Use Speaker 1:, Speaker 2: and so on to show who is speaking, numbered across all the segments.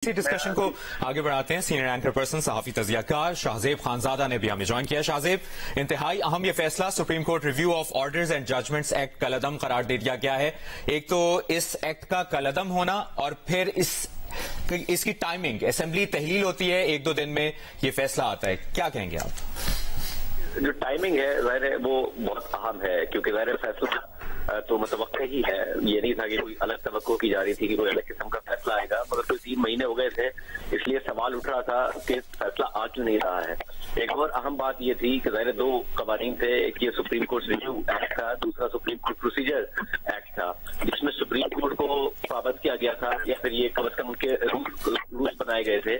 Speaker 1: इसी डिस्कशन को आगे बढ़ाते हैं। सीनियर एंकर पर्सन सहाफी तजियाकार शाहजेब खानजादा ने भी हमें ज्वाइन किया। शाहजेब, इंतहाई अहम ये फैसला supreme court review of orders and judgments act कलअदम करार दे दिया गया है। एक तो इस एक्ट का कलअदम होना और फिर इसकी टाइमिंग, असेंबली तहलील होती है, एक दो दिन में ये फैसला आता है, क्या कहेंगे आप?
Speaker 2: जो टाइमिंग है जाहिर है वो बहुत अहम है, क्योंकि जाहिर फैसला तो मुतवक्का ही है। ये नहीं था कि कोई अलग तवक्को की जा रही थी कि कोई अलग किस्म का फैसला आएगा, मगर कोई 3 महीने हो गए थे, इसलिए सवाल उठ रहा था कि फैसला आ क्यों नहीं रहा है। एक और अहम बात ये थी कि जाहिर 2 कवानीन थे, एक ये सुप्रीम कोर्ट रिव्यू एक्ट था, दूसरा सुप्रीम कोर्ट प्रोसीजर एक्ट था, जिसमें सुप्रीम कोर्ट को पाबंद किया गया था या फिर ये कम से कम उनके रूल्स बनाए गए थे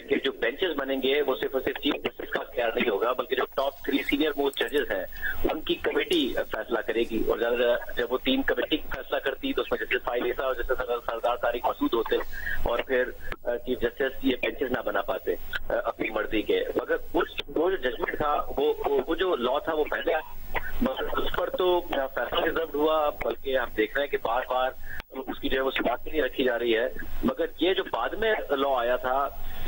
Speaker 2: कि जो बेंचेस बनेंगे वो सिर्फ और सिर्फ चीफ जस्टिस का अख्तियार नहीं होगा, बल्कि जो टॉप 3 सीनियर मोस्ट जजेस हैं उनकी कमेटी फैसला करेगी। और ज्यादा जब वो 3 कमेटी फैसला करती तो उसमें जस्टिस फाइल ऐसा और जस्टिस सरदार तारिक मसूद होते और फिर चीफ जस्टिस ये बेंचेस ना बना पाते अपनी मर्जी के। मगर वो जो जजमेंट था वो जो लॉ था वो पहले, मगर उस पर तो फैसला रिजर्व हुआ, बल्कि हम देख रहे हैं कि बार बार उसकी जो है वो समाप्ति नहीं रखी जा रही है। मगर ये जो बाद में लॉ आया था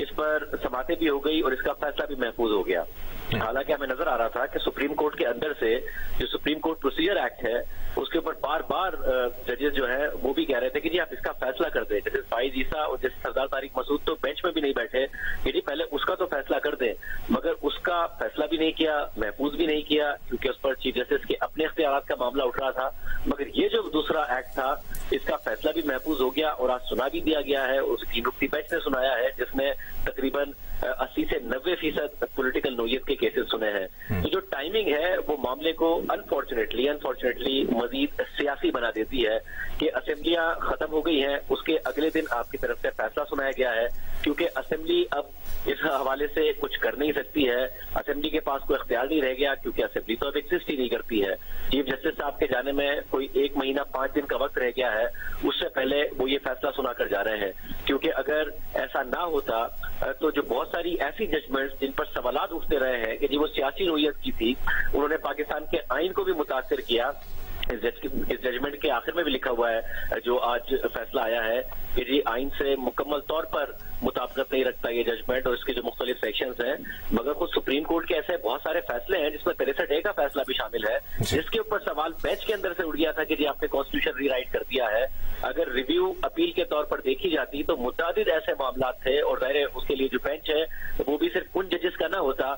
Speaker 2: इस पर समाप्ति भी हो गई और इसका फैसला भी महफूज हो गया। हालांकि हमें नजर आ रहा था कि सुप्रीम कोर्ट के अंदर से जो सुप्रीम कोर्ट प्रोसीजर एक्ट है उसके ऊपर बार बार जजेस जो है वो भी कह रहे थे कि जी आप इसका फैसला कर दें। जैसे फाइज ईसा और जैसे सरदार तारिक मसूद तो बेंच में भी नहीं बैठे कि जी पहले उसका तो फैसला कर दें, मगर उसका फैसला भी नहीं किया, महफूज भी नहीं किया, क्योंकि उस पर चीफ जस्टिस के अपने इख्तियारात का मामला उठ रहा था। मगर ये जो दूसरा एक्ट था इसका फैसला भी महफूज हो गया और आज सुना भी दिया गया है। उस 3 रुकनी बेंच ने सुनाया है जिसमें तकरीबन 80 से 90% पॉलिटिकल नोयत के केसेस सुने हैं। तो जो टाइमिंग है वो मामले को अनफॉर्चुनेटली मजीद सियासी बना देती है कि असेंबलियां खत्म हो गई हैं, उसके अगले दिन आपकी तरफ से फैसला सुनाया गया है, क्योंकि असेंबली अब इस हवाले से कुछ कर नहीं सकती है। असेंबली के पास कोई इख्तियार नहीं रह गया, क्योंकि असेंबली तो अब एग्जिस्ट ही नहीं करती है। चीफ जस्टिस साहब के जाने में कोई 1 महीना 5 दिन का वक्त रह गया है, उससे पहले वो ये फैसला सुना कर जा रहे हैं। क्योंकि अगर ऐसा ना होता तो जो बहुत सारी ऐसी जजमेंट्स जिन पर सवालात उठते रहे हैं कि जी वो सियासी नोयत की थी, उन्होंने पाकिस्तान के आइन को भी मुतासिर किया। इस जजमेंट के आखिर में भी लिखा हुआ है जो आज फैसला आया है कि जी आइन से मुकम्मल तौर पर मुताबिकत नहीं रखता ये जजमेंट और इसके जो मुख्तलिफ सेक्शंस हैं। मगर खुद सुप्रीम कोर्ट के ऐसे बहुत सारे फैसले हैं जिसमें 63A का फैसला भी शामिल है, जिसके ऊपर सवाल बेंच के अंदर से उठ गया था कि जी आपने कॉन्स्टिट्यूशन रीराइट कर दिया है। अगर रिव्यू अपील के तौर पर देखी जाती तो मुतादिद ऐसे मामला थे और जाहिर उसके लिए जो बेंच है वो भी सिर्फ उन जजेस का ना होता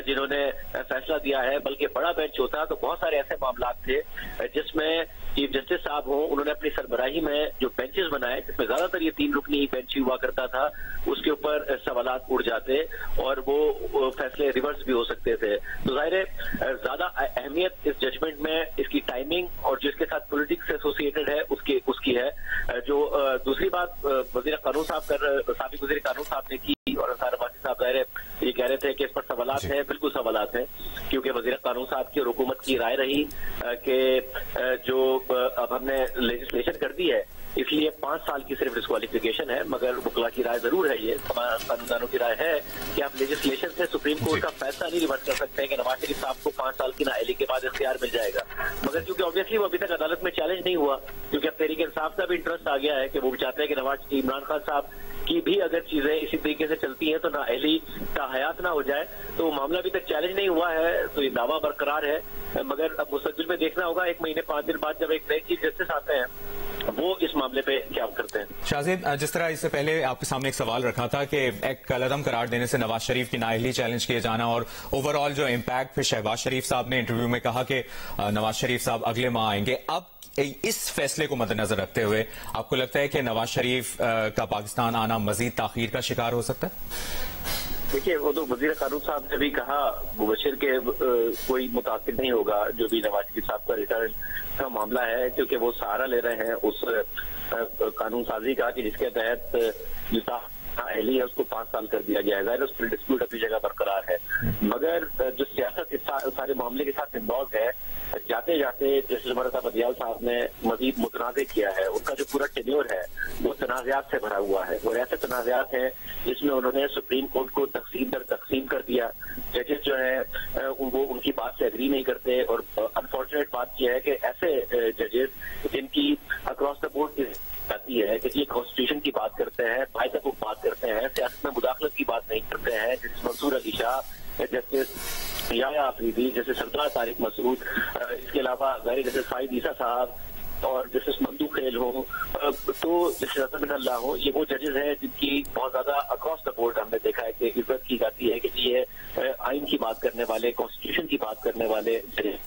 Speaker 2: जिन्होंने फैसला दिया है, बल्कि बड़ा बेंच होता। तो बहुत सारे ऐसे मामला थे जिसमें चीफ जस्टिस साहब हो उन्होंने अपनी सरबराही में जो बेंचेस बनाए, जिसमें ज्यादातर ये 3 रुकनी बेंच ही हुआ करता था, उसके ऊपर सवालात उड़ जाते और वो फैसले रिवर्स भी हो सकते थे। तो जाहिर है ज्यादा अहमियत इस जजमेंट में इसकी टाइमिंग और जिसके साथ पॉलिटिक्स एसोसिएटेड है उसकी है। जो दूसरी बात वजीर कानून साबिक वजीर कानून साहब ने की और अंसार अब्बासी साहब जाहिर ये कह रहे थे कि इस पर सवालात हैं, बिल्कुल सवालात हैं, क्योंकि वजीर कानून साहब की और हुकूमत की राय रही कि जो अब हमने लेजिस्लेशन कर दी है इसलिए 5 साल की सिर्फ डिस्क्वालिफिकेशन है। मगर वकला की राय जरूर है, ये कानूनदानों की राय है कि आप लेजिस्लेशन से सुप्रीम कोर्ट का फैसला नहीं रिवर्स कर सकते हैं कि नवाज शरीफ साहब को 5 साल की नाअहली के बाद इख्तियार मिल जाएगा। मगर क्योंकि ऑब्वियसली वो अभी तक अदालत में चैलेंज नहीं हुआ, क्योंकि अब तहरीक इंसाफ का भी इंटरेस्ट आ गया है कि वो भी चाहते हैं कि इमरान खान साहब की भी अगर चीजें इसी तरीके से चलती हैं तो नाअहली का हयात ना हो जाए। तो मामला अभी तक चैलेंज नहीं हुआ है, तो ये दावा बरकरार है। मगर अब मुस्तकबिल में देखना होगा 1 महीने 5 दिन बाद जब एक नए चीफ जस्टिस आते हैं वो इस मामले पे क्या करते हैं।
Speaker 1: शाहजेब, जिस तरह इससे पहले आपके सामने एक सवाल रखा था कि एक्ट कलअदम करार देने से नवाज शरीफ की नाअहली चैलेंज किए जाना और ओवरऑल जो इम्पैक्ट, फिर शहबाज शरीफ साहब ने इंटरव्यू में कहा कि नवाज शरीफ साहब अगले माह आएंगे। अब इस फैसले को मद्देनजर रखते हुए आपको लगता है कि नवाज शरीफ का पाकिस्तान आना मजीद ताखीर का शिकार हो सकता है?
Speaker 2: देखिए, वो तो वजीर कानून साहब ने भी कहा मुबशिर के कोई मुतासिर नहीं होगा जो भी नवाज शरीफ साहब का रिटर्न का मामला है, क्योंकि वो सहारा ले रहे हैं उस कानून साजी का कि जिसके तहत अहली है उसको 5 साल कर दिया गया है। जाहिर उस पर डिस्प्यूट अपनी जगह बरकरार है, मगर जो सियासत इस सारे मामले के साथ इन्वॉल्व है, जाते जाते जैसे उमर बदियाल साहब ने मजीद मुतनाज़ किया है। उनका जो पूरा टेन्योर है वो तनाज़ात से भरा हुआ है और ऐसे तनाज़ात हैं जिसमें उन्होंने सुप्रीम कोर्ट को तकसीम दर तकसीम कर दिया। जजेस जो है वो उनकी बात से एग्री नहीं करते और अनफॉर्चुनेट बात यह है कि ऐसे जजेस जिनकी अक्रॉस द बोर्ड आती है कि ये कॉन्स्टिट्यूशन की बात करते हैं, बायतक बात करते हैं, सियासत में मुदाखलत की बात नहीं करते हैं, जैसे मंसूर अली शाह, जैसे याया आफरीदी, जैसे सरदार तारिक मसूद, इसके अलावा गैर जैसे साइद ईसा साहब और जैसे मंदू खेल हो, तो जैसे रतन अल्लाह हो, ये वो जजेस हैं जिनकी बहुत ज्यादा अक्रॉस द बोर्ड हमने देखा है कि इज्जत की जाती है कि ये आइन की बात करने वाले, कॉन्स्टिट्यूशन की बात करने वाले जजेस,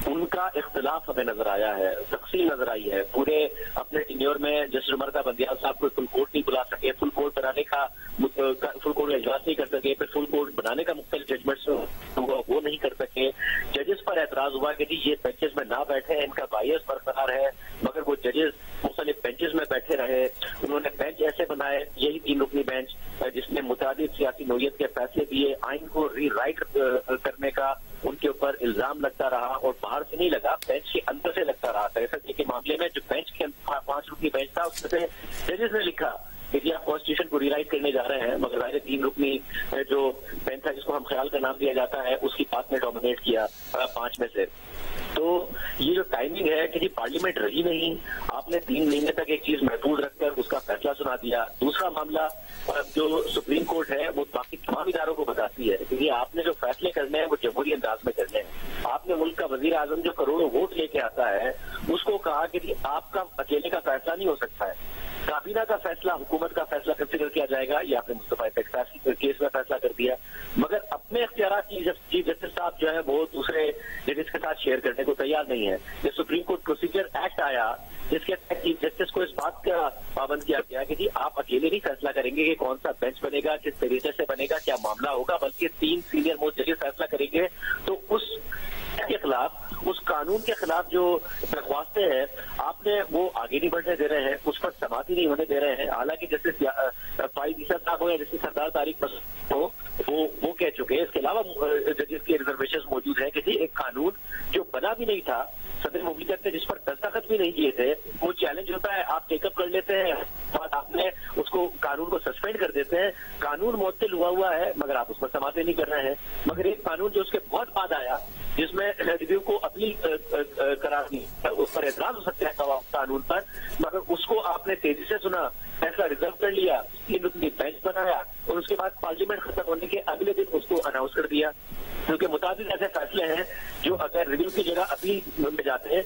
Speaker 2: उनका इख्तिलाफ हमें नजर आया है, तकसीम नजर आई है। पूरे अपने टेन्योर में जस्टिस उमर बंदियाल साहब को फुल कोर्ट नहीं बुला सके, फुल कोर्ट बनाने का फुल कोर्ट का इजलास नहीं कर सके, फिर फुल कोर्ट बनाने का मुख्तलिफ जजमेंट्स वो नहीं कर सके। जजेस पर एतराज हुआ कि जी ये बेंचेस में ना बैठे, इनका बायस बरकरार है, मगर वो जजेस मुख्तलिफ बेंचेस में बैठे रहे। उन्होंने बेंच ऐसे बनाए, यही 3 रुकनी बेंच जिसने मुताबिक सियासी नौयत के फैसले दिए, आइन को रीराइट करने का उनके ऊपर इल्जाम लगता रहा और बाहर से नहीं लगा, बेंच के अंदर से लगता रहा। फैसले के मामले में जो बेंच के 5 रुकनी बेंच था उसमें से जजेस ने लिखा कि आप कॉन्स्टिट्यूशन को रीराइट करने जा रहे हैं, मगर जाहिर 3 रुकनी जो बेंच था जिसको हम ख्याल का नाम दिया जाता है उसकी बात में डोमिनेट किया 5 में से। तो ये जो टाइमिंग है कि जी पार्लियामेंट रही नहीं, आपने 3 महीने तक एक चीज महफूज रखकर उसका फैसला सुना दिया। दूसरा मामला जो सुप्रीम कोर्ट है वो बाकी तमाम इदारों को बताती है कि आपने जो फैसले करने हैं वो जमहूरी अंदाज में करने हैं। आपने मुल्क का वजीर आजम जो करोड़ों वोट लेके आता है उसको कहा कि जी आपका अकेले का फैसला नहीं हो सकता है, काबीना का फैसला, हुकूमत का फैसला कंसिडर किया जाएगा। ये आपने मुस्तफा केस में फैसला कर दिया, मगर अपने इख्तियार चीफ जस्टिस साहब जो है वो दूसरे जजेस के साथ शेयर करने को तैयार नहीं है। ये सुप्रीम कोर्ट प्रोसीजर एक्ट आया जिसके तहत चीफ जस्टिस को इस बात का पाबंद किया गया कि जी आप अकेले नहीं फैसला करेंगे कि कौन सा बेंच बनेगा, किस तरीके से बनेगा, क्या मामला होगा, बल्कि 3 सीनियर मोस्ट जजेस फैसला करेंगे। तो उस के खिलाफ, उस कानून के खिलाफ जो दरख्वास्तें हैं आपने वो आगे नहीं बढ़ने दे रहे हैं, उस पर समाप्ति नहीं होने दे रहे हैं। हालांकि जैसे फाइज ईसा साहब हो या जैसे सरदार तारिक मसूद हो वो कह चुके हैं। इसके अलावा जजेस के रिजर्वेशन मौजूद है कि एक कानून जो बना भी नहीं था सदर मुमलिकत ने, जिस पर दस्तखत भी नहीं किए थे, वो चैलेंज होता है, आप टेकअप कर लेते हैं और आपने उसको कानून को सस्पेंड कर देते हैं। कानून मुअत्तल हुआ है मगर आप उस पर समाप्ति नहीं कर रहे हैं। मगर एक कानून जो उसके बहुत बाद आया जिसमें रिव्यू को अपनी करार दी, उस पर एतराज हो सकता है कानून पर, मगर उसको आपने तेजी से सुना, फैसला रिजर्व कर लिया, 3 रुकनी बेंच बनाया और उसके बाद पार्लियामेंट खत्म होने के अगले दिन उसको अनाउंस कर दिया। क्योंकि मुताबिक ऐसे फैसले हैं जो अगर रिव्यू की जगह अपील में जाते हैं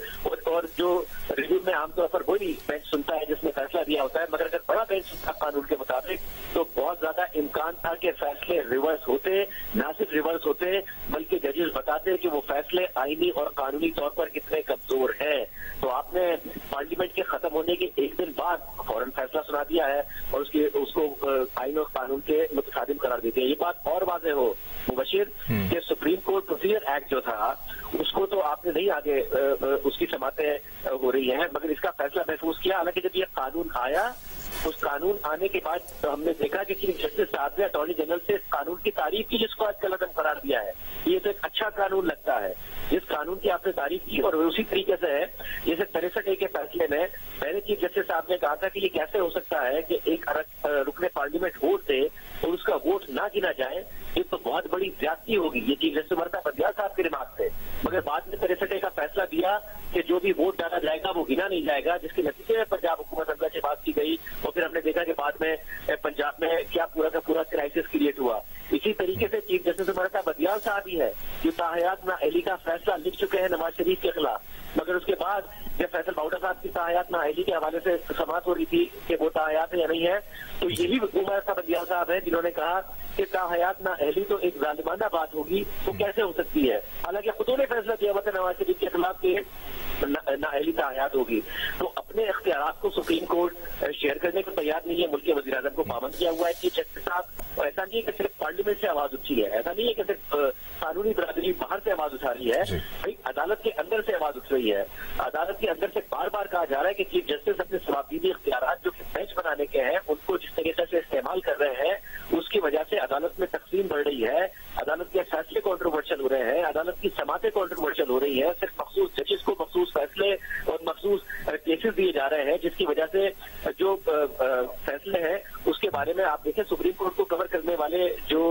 Speaker 2: और जो रिव्यू में आमतौर पर वही बेंच सुनता है जिसने फैसला दिया होता है, मगर अगर बड़ा बेंच सुनता कानून के मुताबिक तो बहुत ज्यादा इम्कान था कि फैसले रिवर्स होते, ना सिर्फ रिवर्स होते बल्कि जजेस बताते कि वो फैसले आईनी और कानूनी तौर पर कितने कमजोर हैं। तो आपने पार्लियामेंट के खत्म होने के 1 दिन बाद फौरन फैसला सुना दिया है और उसको आइन और कानून के मुतसादिम करार देते हैं। ये बात और वाज़ेह हो मुबशिर कि सुप्रीम कोर्ट प्रोसीजर एक्ट जो था उसको तो आपने नहीं आगे उसकी समातें हो रही हैं, मगर इसका फैसला महफूज किया। हालांकि जब ये कानून आया, उस कानून आने के बाद तो हमने देखा कि चीफ जस्टिस साहब ने अटॉर्नी जनरल से इस कानून की तारीफ की जिसको आज कलअदम करार दिया है। ये तो एक अच्छा कानून लगता है जिस कानून की आपने तारीफ की, और उसी तरीके से है जैसे 63A के फैसले में पहले चीफ जस्टिस साहब ने कहा था कि ये कैसे हो सकता है कि एक रुकने पार्लियामेंट वोट दे और उसका वोट ना गिना जाए, ये तो बहुत बड़ी ज्यादती होगी। ये चीफ जस्टिस उमर बंदियाल साहब के रिमार्क थे, मगर बाद में 63A का फैसला दिया कि जो भी वोट डाला जाएगा वो गिना नहीं जाएगा, जिसके नतीजे में पंजाब हुकूमत अमला से बात की गई और फिर हमने देखा कि बाद में पंजाब में क्या पूरा का पूरा क्राइसिस क्रिएट हुआ। इसी तरीके से चीफ जस्टिस उमर बंदियाल साहब ही है जो ताहयात नाअहली का फैसला लिख चुके हैं नवाज शरीफ के खिलाफ, मगर उसके बाद जब फैसल बाउटा साहब की ताहयात नाअहली के हवाले से समाअत हो रही थी कि वो ताहयात है या नहीं है, तो यही उमर बंदियाल साहब है जिन्होंने कहा कि ताहयात नाअहली तो एक जालिमाना बात होगी, तो कैसे हो सकती है। हालांकि खुद ने फैसला किया हुआ था नवाज शरीफ के खिलाफ के नाअहली ताहयात होगी। तो अपने इख्तियारात को सुप्रीम कोर्ट शेयर करने को तैयार नहीं है, मुल्क के वज़ीर आज़म को पाबंद किया हुआ है कि जस्टिस साहब, ऐसा नहीं है कि सिर्फ पार्लियामेंट से आवाज उठी है, ऐसा नहीं है कि सिर्फ कानूनी बरादरी बाहर से आवाज उठा रही है, भाई अदालत के अंदर से आवाज उठ रही है। अदालत के अंदर से बार बार कहा जा रहा है कि चीफ जस्टिस अपने सवाबदीदी इख्तियारात जो बेंच बनाने के हैं उनको जिस तरीके से इस्तेमाल कर रहे हैं उसकी वजह से अदालत में तकसीम बढ़ रही है, अदालत के फैसले कॉन्ट्रोवर्शियल हो रहे हैं, अदालत की समातें कॉन्ट्रोवर्शियल हो रही है, सिर्फ मखसूस जजेस को मखसूस फैसले और मखसूस केसेस दिए जा रहे हैं, जिसकी वजह से जो फैसले हैं उसके बारे में आप देखें सुप्रीम कोर्ट को कवर करने वाले जो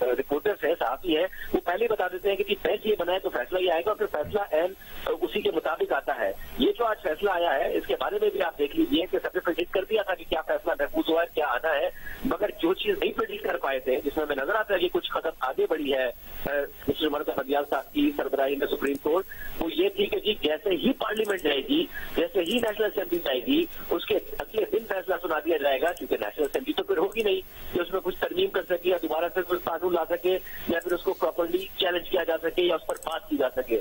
Speaker 2: रिपोर्टर्स हैं, सहाफी हैं, वो पहले बता देते हैं कि बेंच ये बनाए तो फैसला ये आएगा और फिर फैसला एन उसी के मुताबिक आता है। ये जो आज फैसला आया है इसके बारे में भी आप देख लीजिए कि सबने प्रेडिक्ट कर दिया था कि क्या फैसला महफूज हुआ है, क्या आना है, मगर जो चीज नहीं प्रेडिक्ट कर पाए थे, जिसमें हमें नजर आता है कि कुछ कदम आगे बढ़ी है मिस्टर मरहम बंदियाल साहब की सरबराही में सुप्रीम कोर्ट, वो ये थी कि जी जैसे ही पार्लियामेंट जाएगी, जैसे ही नेशनल असेंबली जाएगी, उसके अगले दिन फैसला सुना दिया जाएगा, क्योंकि नेशनल असेंबली तो फिर होगी नहीं कि उसमें कुछ तरमीम कर सके या दोबारा से कुछ कानून ला सके या फिर उसको प्रॉपरली चैलेंज किया जा सके या उस पर बात की जा सके।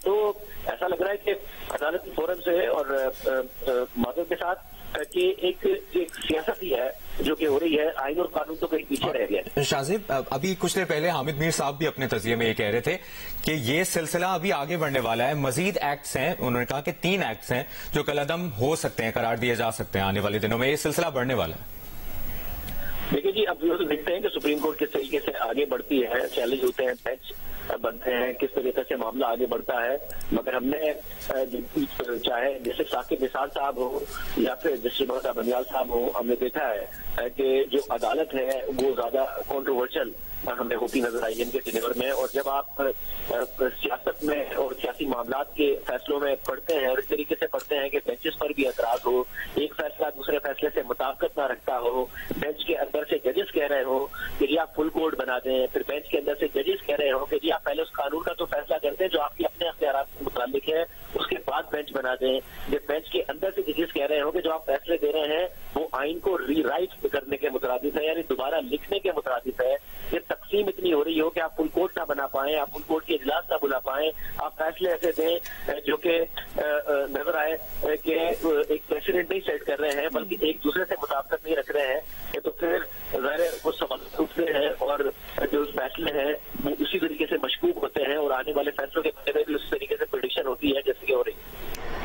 Speaker 2: तो ऐसा लग रहा है कि अदालती फोरम से और माजूर के साथ कि एक सियासत ही है जो कि हो रही है, आइन और कानून तो कहीं पीछे रह गया।
Speaker 1: शाहजेब, अभी कुछ देर पहले हामिद मीर साहब भी अपने तज़किये में ये कह रहे थे कि ये सिलसिला अभी आगे बढ़ने वाला है, मजीद एक्ट्स हैं, उन्होंने कहा कि 3 एक्ट्स हैं जो कलअदम हो सकते हैं, करार दिए जा सकते हैं आने वाले दिनों में, ये सिलसिला बढ़ने वाला है।
Speaker 2: देखिए जी, अब तो देखते हैं कि सुप्रीम कोर्ट किस तरीके से आगे बढ़ती है, चैलेंज होते हैं, बेंच बनते हैं, किस तरीके से मामला आगे बढ़ता है, मगर हमने चाहे जैसे साकिब निसार साहब हो या फिर जस्टिस मरहम बंदियाल साहब हो, हमने देखा है कि जो अदालत है वो ज्यादा कॉन्ट्रोवर्शियल हमें होती नजर आई इनके टेन्योर में। और जब आप सियासत में और सियासी मामलात के फैसलों में पढ़ते हैं और इस तरीके से पढ़ते हैं कि बेंचेस पर भी एतराज हो, एक फैसला दूसरे फैसले से मुताबिकत ना रखता हो, बेंच के अंदर से जजेस कह रहे हो कि जी आप फुल कोर्ट बना दें, फिर बेंच के अंदर से जजेस कह रहे हो कि जी आप पहले उस कानून का तो फैसला करते हैं जो आपके अपने अख्तियारात से मुताबिक है, उसके बाद बेंच बना दें, जब बेंच के अंदर से जजेस कह रहे हो कि जो आप फैसले दे रहे हैं वो आइन को रीराइट करने के मुताबिक है, यानी दोबारा लिखने के मुताबिक है, ये तकसीम इतनी हो रही हो कि आप फुल कोर्ट ना बना पाए, आप फुल कोर्ट के इजलास ना बुला पाए, आप फैसले ऐसे दें जो कि नजर आए कि एक प्रेसिडेंट नहीं सेट कर रहे हैं बल्कि एक दूसरे से